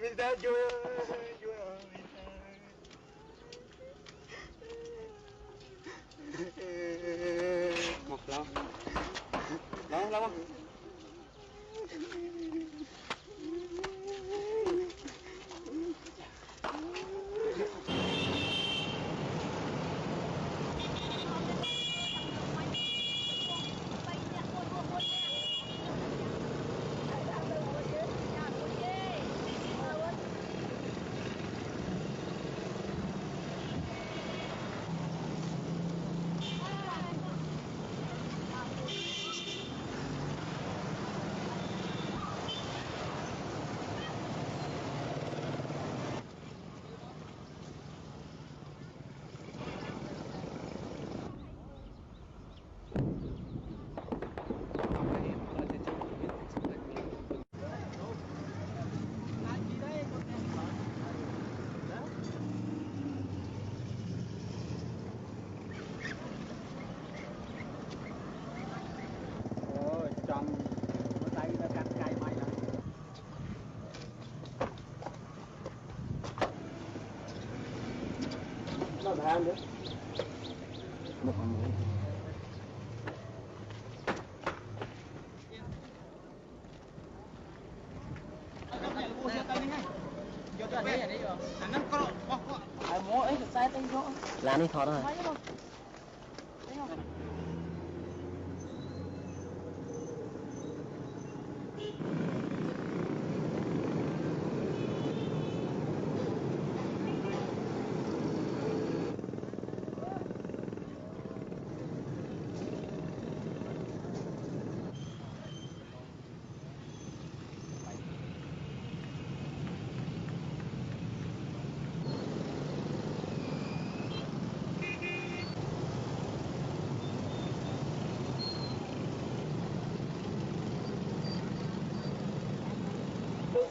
Mình đã vui ơi, vui ơi. Một lâu. Lâu lâu. Trong bữa tay nó cắt cây mày này. Nó tham nữa. Một phần nữa. Là đi thọt rồi.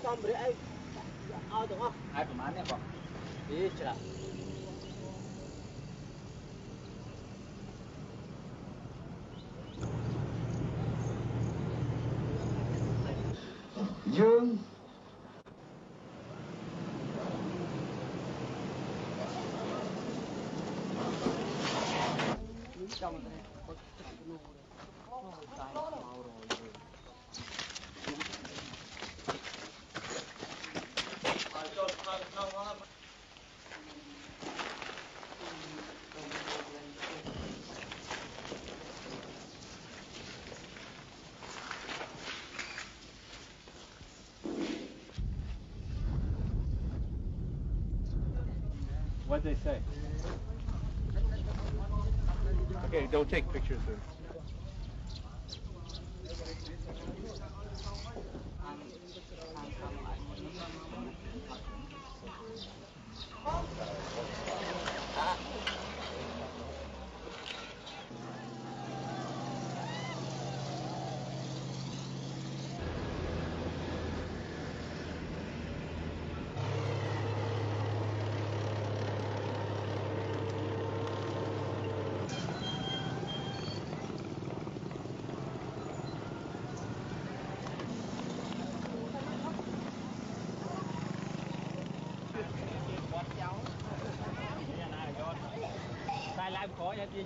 Xong rồi đấy ao đúng không? Ai của má nè con. Đi chả. Dương trong đây có cái nô đây. Nó dài màu rồi. What did they say? Okay, don't take pictures then. Tay lại khó nha chị.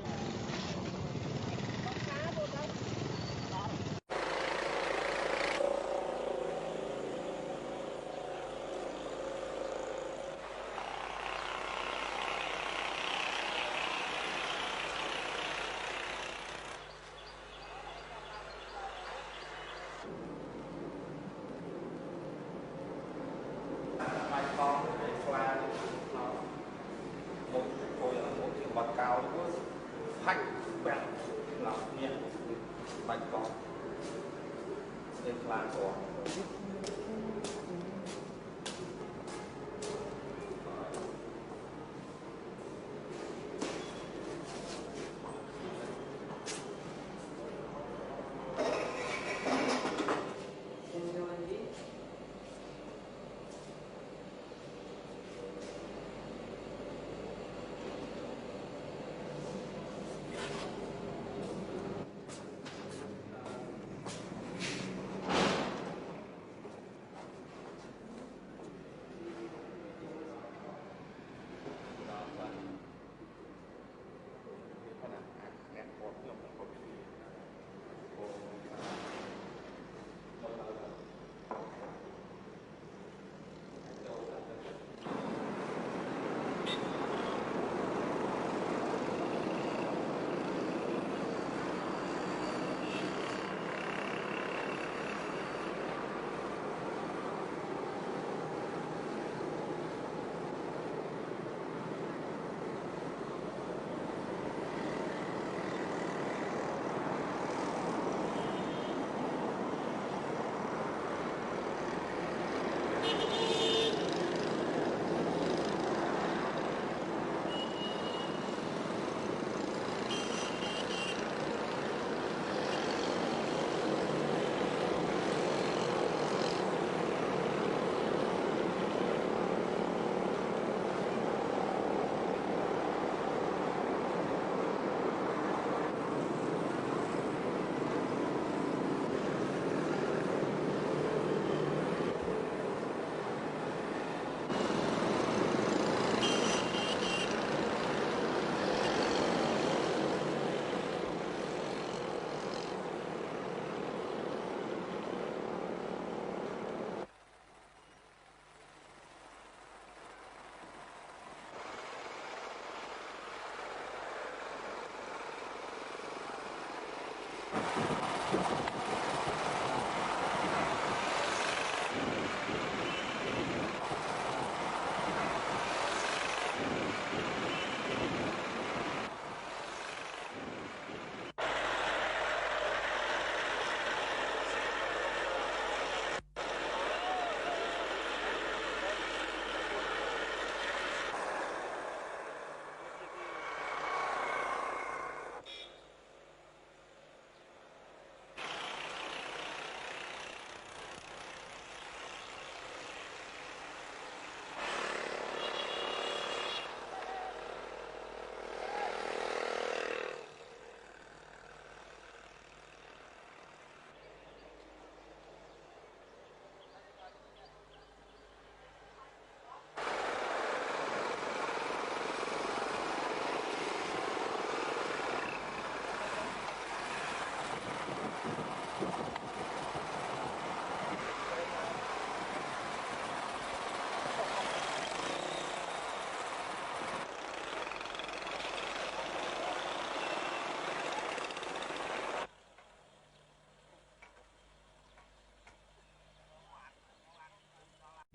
Mai con để xoa nó một cái phôi là một cái bật cao nó phanh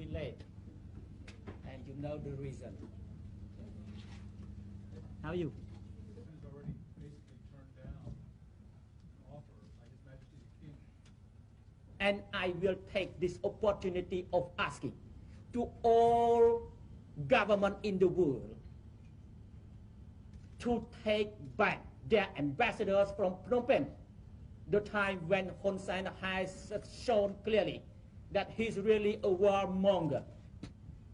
Late, and you know the reason. How are you? Has already basically turned down an offer by His Majesty the King. And I will take this opportunity of asking to all government in the world to take back their ambassadors from Phnom Penh, the time when Hun Sen has shown clearly that he's really a warmonger.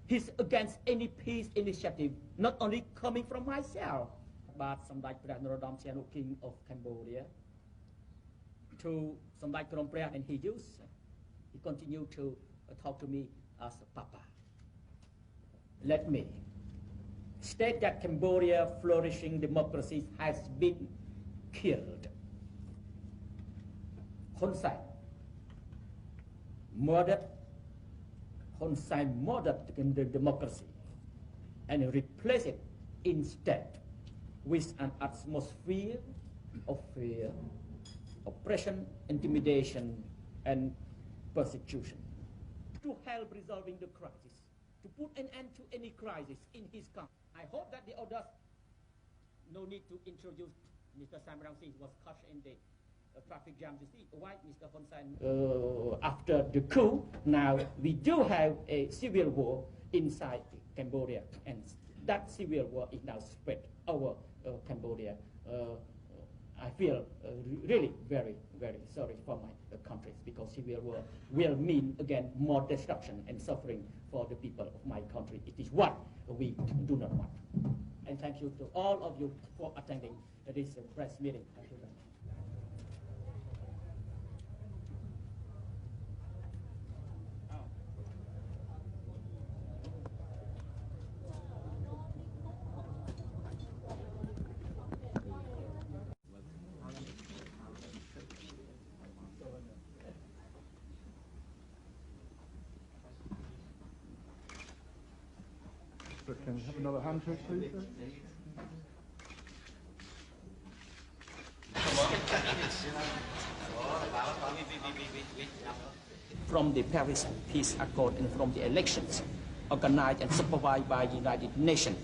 He's against any peace initiative, not only coming from myself, but Samdechព្រះ Norodom Sihanouk, King of Cambodia, to Samdech Phnom Penh, and he continued to talk to me as Papa. Let me state that Cambodia flourishing democracy has been killed. Hun Sen murdered the democracy and replaced it instead with an atmosphere of fear, oppression, intimidation, and persecution. To help resolving the crisis, to put an end to any crisis in his country. I hope that the others, no need to introduce Mr. Sam Rangsi, was caught in the traffic jam. You see why Mr. Hun Sen, after the coup, now we do have a civil war inside Cambodia, and that civil war is now spread over Cambodia. I feel really very, very sorry for my countries, because civil war will mean again more destruction and suffering for the people of my country. It is what we do not want. And thank you to all of you for attending this press meeting. Thank you very much. But can we have another handshake, please, sir? From the Paris Peace Accord and from the elections organized and supervised by the United Nations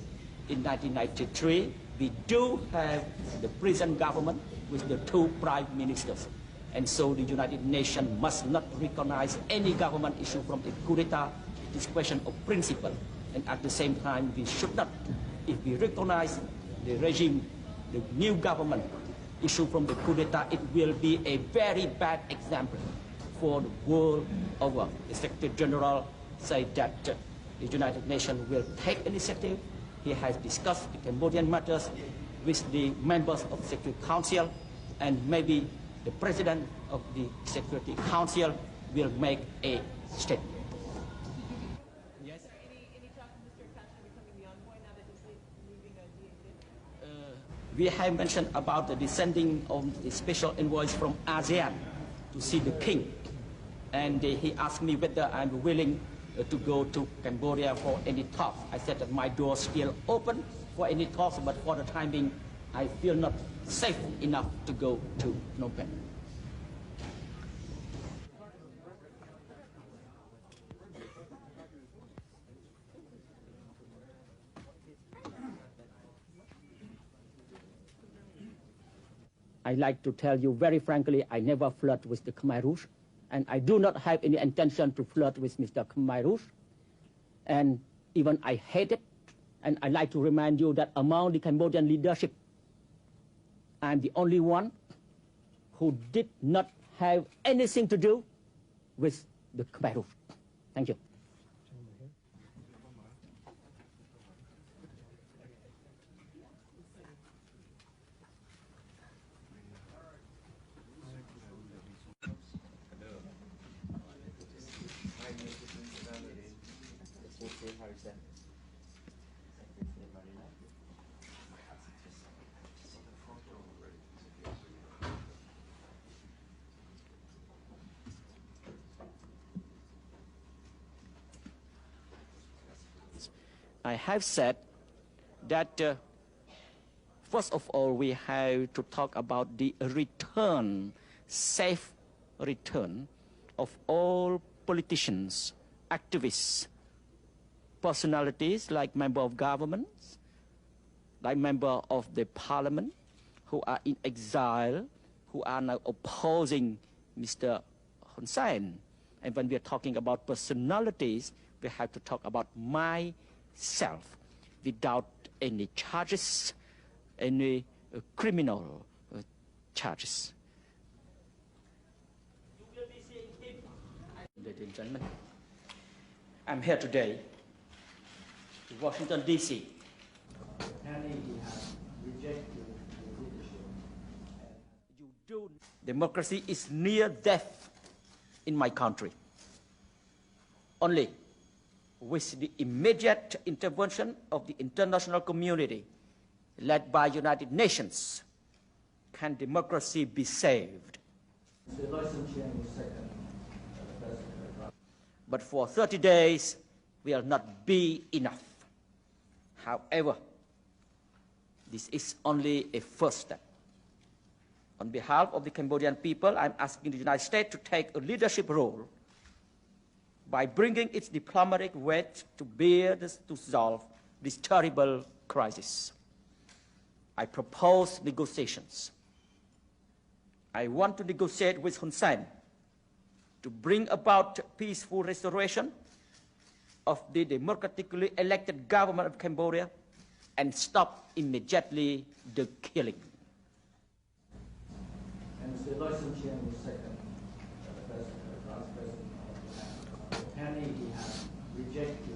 in 1993, we do have the present government with the two prime ministers. And so the United Nations must not recognize any government issue from the coup d'etat. It is a question of principle. And at the same time, we should not, if we recognize the regime, the new government issue from the coup d'etat, it will be a very bad example for the world over. The Secretary General said that the United Nations will take initiative. He has discussed the Cambodian matters with the members of the Security Council, and maybe the President of the Security Council will make a statement. We have mentioned about the descending of the special envoys from ASEAN to see the king. And he asked me whether I'm willing to go to Cambodia for any talks. I said that my door is still open for any talks, but for the time being, I feel not safe enough to go to Phnom Penh. I like to tell you very frankly, I never flirt with the Khmer Rouge, and I do not have any intention to flirt with Mr. Khmer Rouge, and even I hate it. And I like to remind you that among the Cambodian leadership, I'm the only one who did not have anything to do with the Khmer Rouge. Thank you. I have said that first of all, we have to talk about the return, safe return of all politicians, activists, personalities like member of governments, like member of the parliament, who are in exile, who are now opposing Mr. Hun Sen. And when we are talking about personalities, we have to talk about myself without any charges, any criminal charges. Ladies and gentlemen, I'm here today in Washington, D.C. Democracy is near death in my country. Only with the immediate intervention of the international community led by United Nations can democracy be saved. But for 30 days will not be enough. However, this is only a first step. On behalf of the Cambodian people, I'm asking the United States to take a leadership role by bringing its diplomatic weight to bear to solve this terrible crisis. I propose negotiations. I want to negotiate with Hun Sen to bring about peaceful restoration of the democratically elected government of Cambodia and stop immediately the killing. And Mr. Loi Soon-Chien will second the Vice President of the House. Apparently he has rejected the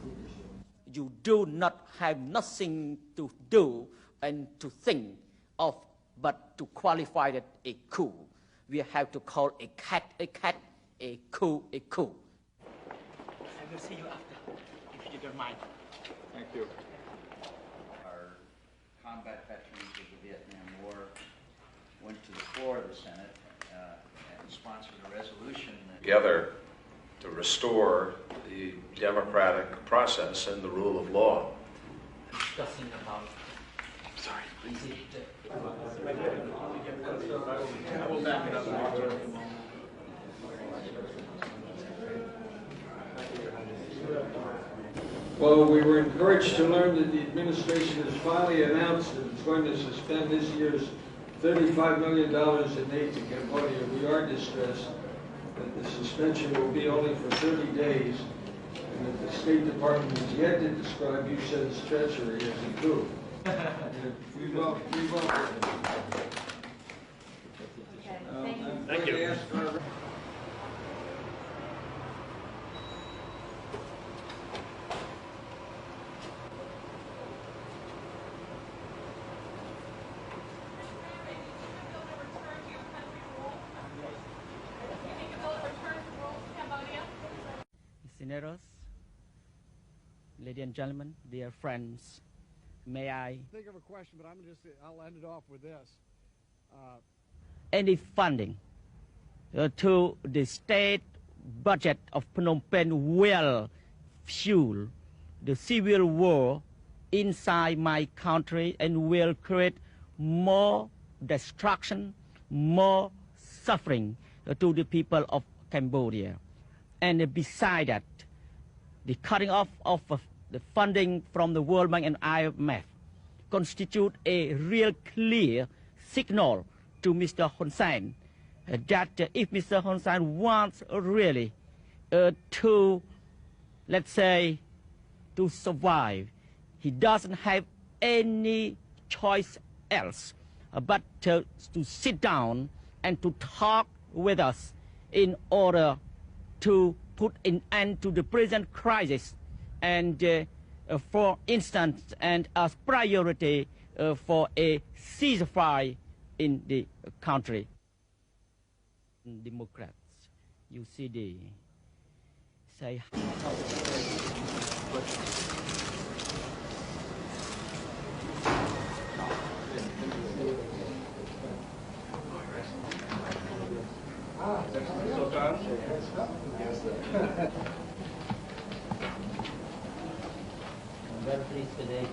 leadership. You do not have nothing to do and to think of but to qualify it a coup. We have to call a cat, a coup, a coup. I will see you after, if you don't mind. Thank you. Our combat veterans of the Vietnam War went to the floor of the Senate and sponsored a resolution together to restore the democratic process and the rule of law. Discussing about. Sorry. Is it? I will back it up. Well, we were encouraged to learn that the administration has finally announced that it's going to suspend this year's $35 million in aid to Cambodia. We are distressed that the suspension will be only for 30 days and that the State Department has yet to describe Hun Sen's treachery as a coup. We will. Thank you. Senators, ladies and gentlemen, dear friends, may I Think of a question, but I'll end it off with this. any funding to the state budget of Phnom Penh will fuel the civil war inside my country and will create more destruction, more suffering to the people of Cambodia. And beside that, the cutting off of the funding from the World Bank and IMF constitute a real clear signal to Mr. Hun Sen that if Mr. Hun Sen wants really to, let's say, to survive, he doesn't have any choice else but to sit down and to talk with us in order to put an end to the present crisis and for instance and as priority for a ceasefire in the country. Democrats, you see the say I'm very pleased today to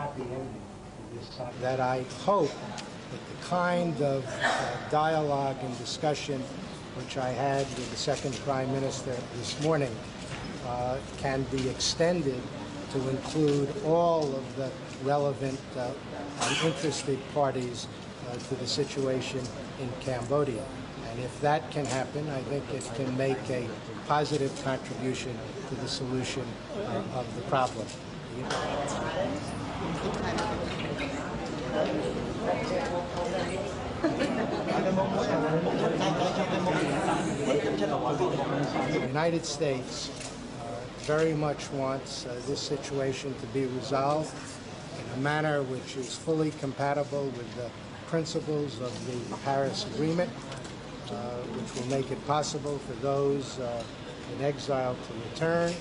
happy ending to this subject. That I hope that the kind of dialogue and discussion which I had with the second Prime Minister this morning can be extended to include all of the relevant and interested parties to the situation in Cambodia. And if that can happen, I think it can make a positive contribution to the solution of the problem. The United States very much wants this situation to be resolved in a manner which is fully compatible with the principles of the Paris Agreement, which will make it possible for those in exile to return,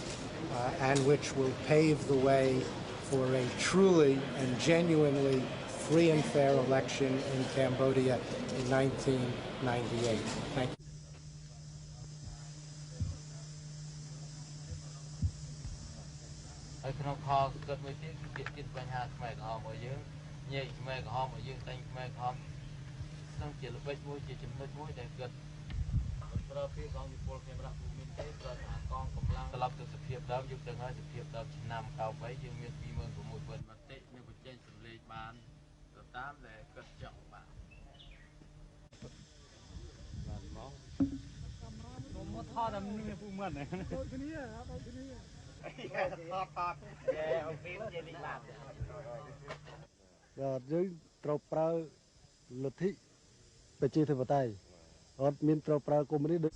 and which will pave the way for a truly and genuinely free and fair election in Cambodia in 1998. Thank you. Chúng trộmប្រើលទ្ធិប្រជាធិបតេយ្យអត់មានត្រូវប្រើកុម្មុយនីស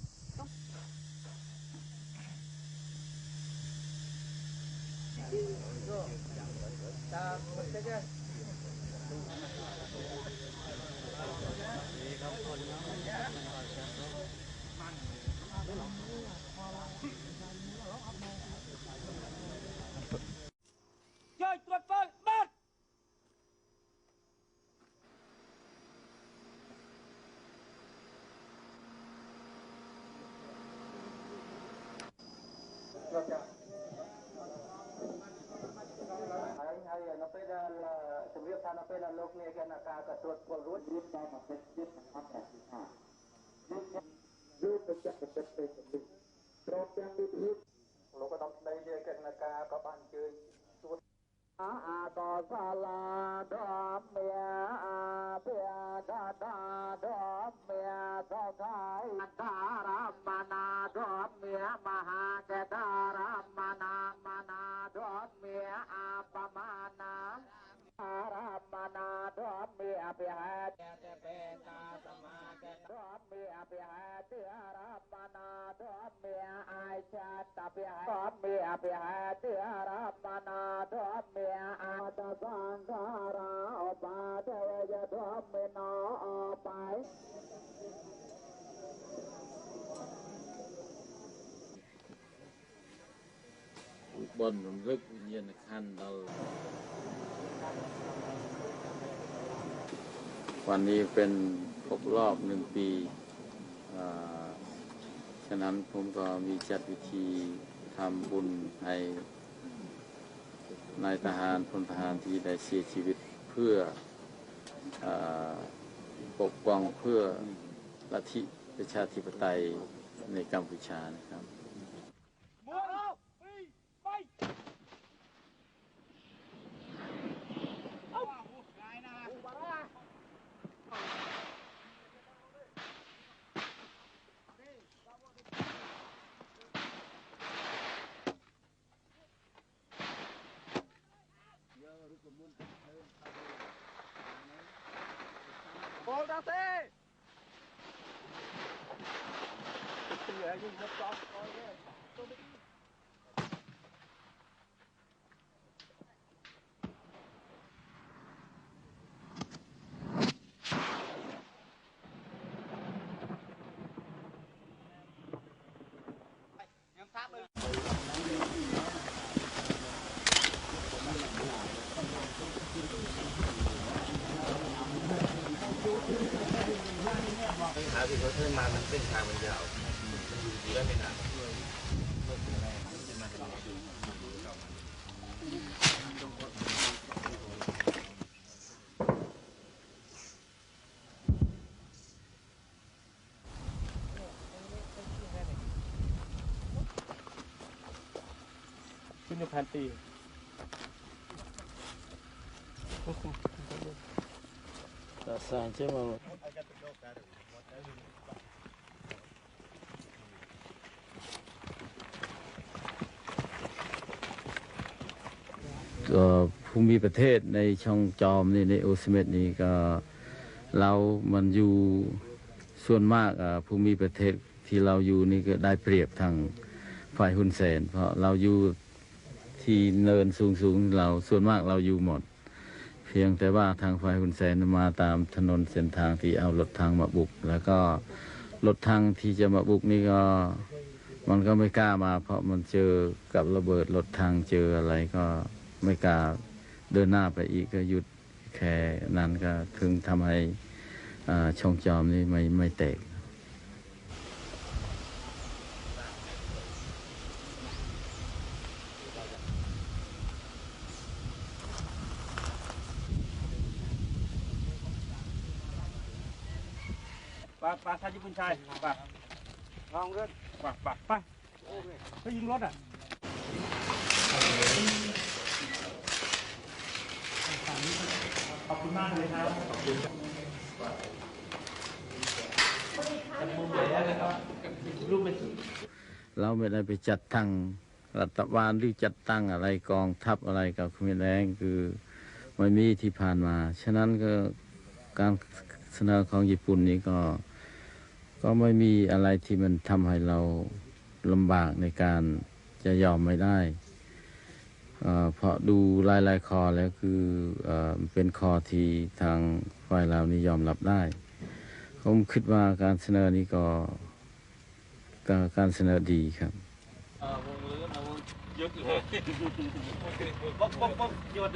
បនរំលឹកវិញ្ញាណក្ខន្ធដល់วันนี้เป็นครบรอบ1 ปีฉะนั้นผมก็มีจัดวิธีทำบุญให้นายทหารพลทหารที่ได้เสียชีวิตเพื่อปกป้องเพื่อลัทธิประชาธิปไตยในกัมพูชานะครับ ที่เขาเทินมามันเส้นทางมันยาวมันอยู่ดีได้ไม่นาน นตีแต่สารเชื่อมาภูมิประเทศในช่องจอมนี่ในโอซิเมตนี้ก็เรามันอยู่ส่วนมากภูมิประเทศที่เราอยู่นี่ก็ได้เปรียบทางฝ่ายฮุนเซนเพราะเราอยู่ที่เนินสูงเราส่วนมากเราอยู่หมดเพียงแต่ว่าทางฝ่ายฮุนเซนมาตามถนนเส้นทางที่เอารถทางมาบุกแล้วก็รถทางที่จะมาบุกนี่ก็มันก็ไม่กล้ามาเพราะมันเจอกับระเบิดรถทางเจออะไรก็ไม่กล้าเดินหน้าไปอีกก็หยุดแค่นั้นก็ถึงทำให้ช่องจอมนี่ไม่แตกปลาชายญี่ปุ่นชายปลาลองเล่นปลาไปไปยิงรถอ่ะขอบคุณมากเลยครับเราไม่ได้ไปจัดตั้งรัฐบาลหรือจัดตั้งอะไรกองทัพอะไรกับเขมรแดงคือไม่มีที่ผ่านมาฉะนั้นก็การเสนอของญี่ปุ่นนี้ก็ไม่มีอะไรที่มันทำให้เราลำบากในการจะยอมไม่ได้เพราะดูรายคอแล้วคือเป็นคอที่ทางฝ่ายเรานี่ยอมรับได้ผมคิดว่าการเสนอนี้ก็การเสนอดีครับยกเลยป๊อกหยุด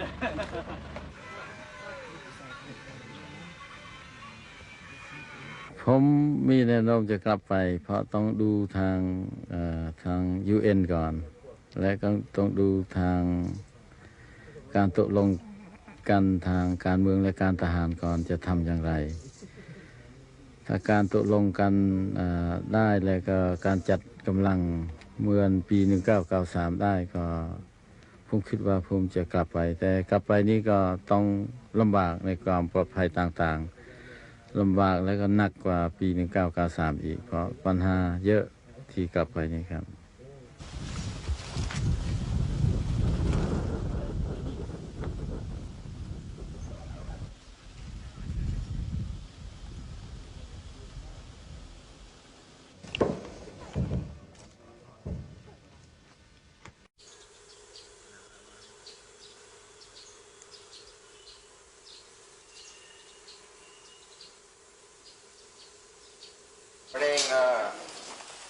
ผมมีแนวโน้มจะกลับไปเพราะต้องดูทางUN ก่อนและก็ต้องดูทางการตกลงกันทางการเมืองและการทหารก่อนจะทำอย่างไรถ้าการตกลงกันได้แล้วก็การจัดกำลังเมื่อปี1993ได้ก็ผมคิดว่าผมจะกลับไปแต่กลับไปนี้ก็ต้องลำบากในความปลอดภัยต่างๆลำบากและก็หนักกว่าปี1993อีกเพราะปัญหาเยอะที่กลับไปนี่ครับเพลง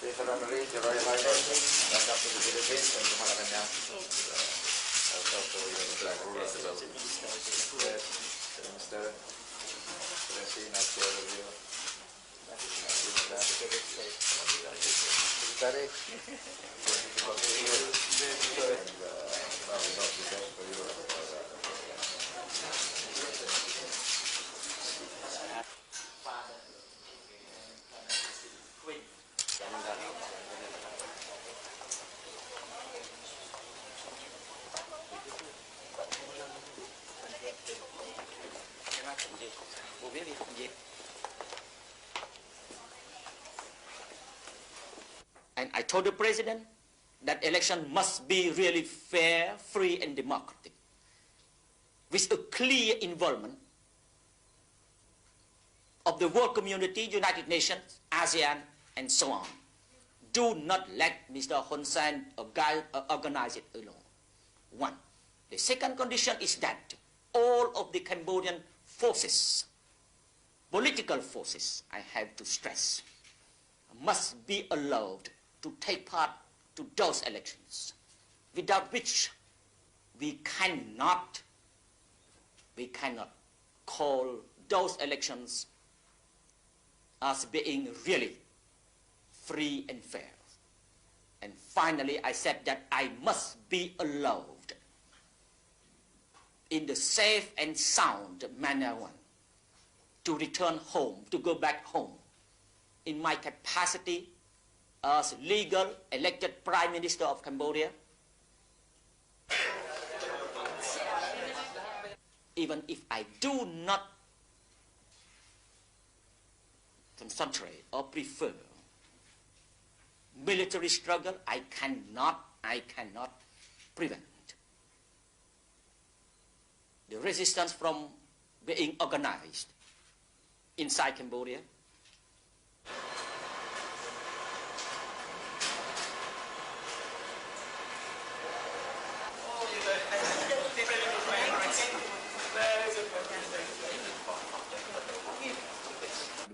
Petra Malaysia Royal Highness welcome to the Philippines and to Malacanang. Welcome to your flag. Yes, Mr. Blessing, not your review. Secretary. And I told the president that election must be really fair, free, and democratic, with a clear involvement of the world community, United Nations, ASEAN, and so on. Do not let Mr. Hun Sen organize it alone. One. The second condition is that all of the Cambodian forces, political forces, I have to stress, must be allowed to take part to those elections, without which we cannot call those elections as being really free and fair. And finally, I said that I must be allowed in the safe and sound manner to return home, to go back home in my capacity as legal elected Prime Minister of Cambodia even if I do not concentrate or prefer military struggle, I cannot prevent the resistance from being organized inside Cambodia.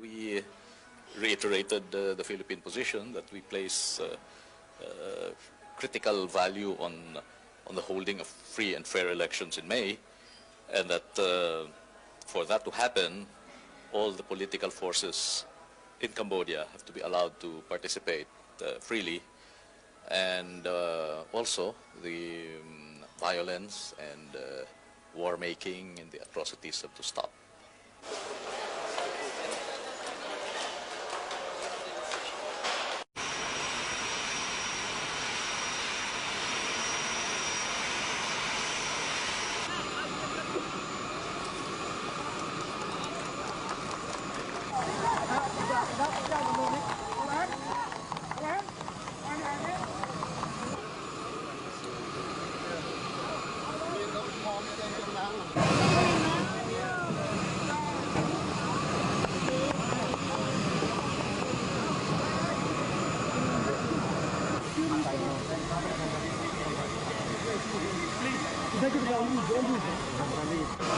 We reiterated the Philippine position that we place critical value on the holding of free and fair elections in May, and that for that to happen, all the political forces in Cambodia have to be allowed to participate freely, and also the violence and war making and the atrocities have to stop.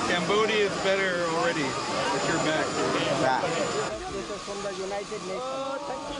Cambodia is better already with your back. This is from the United Nations. Thank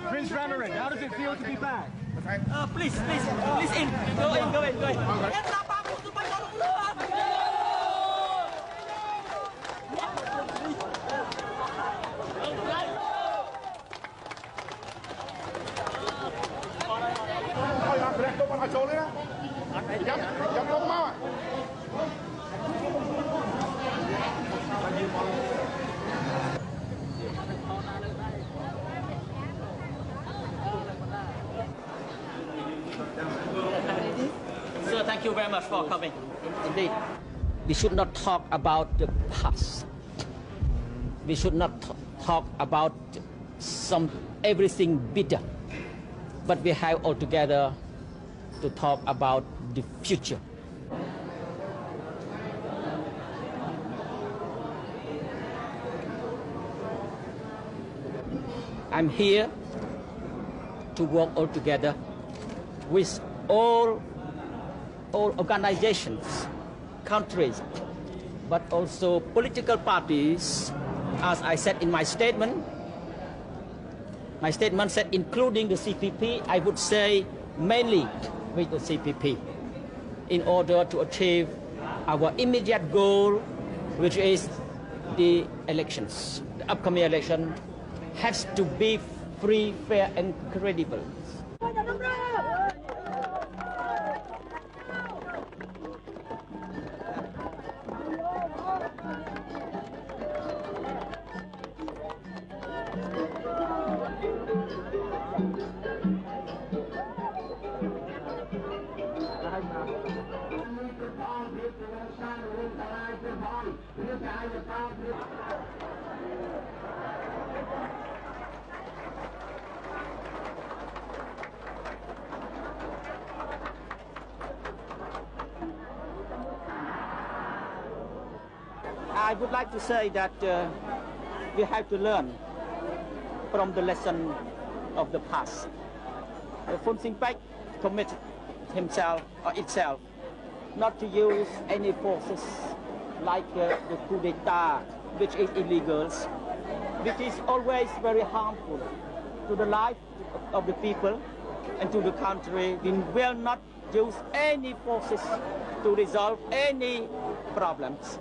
Prince Ramarin, how does it feel to be back? Please in. Go in. Sir, thank you very much for coming. Indeed, we should not talk about the past. We should not talk about everything bitter, but we have altogether to talk about the future. I'm here to work all together with all organizations, countries, but also political parties. As I said in my statement said including the CPP, I would say mainly with the CPP, in order to achieve our immediate goal, which is the elections. The upcoming election has to be free, fair, and credible. I would like to say that we have to learn from the lesson of the past. Phon Sinh Pech committed himself or itself not to use any forces like the coup d'etat, which is illegal, which is always very harmful to the life of the people and to the country. We will not use any forces to resolve any problems.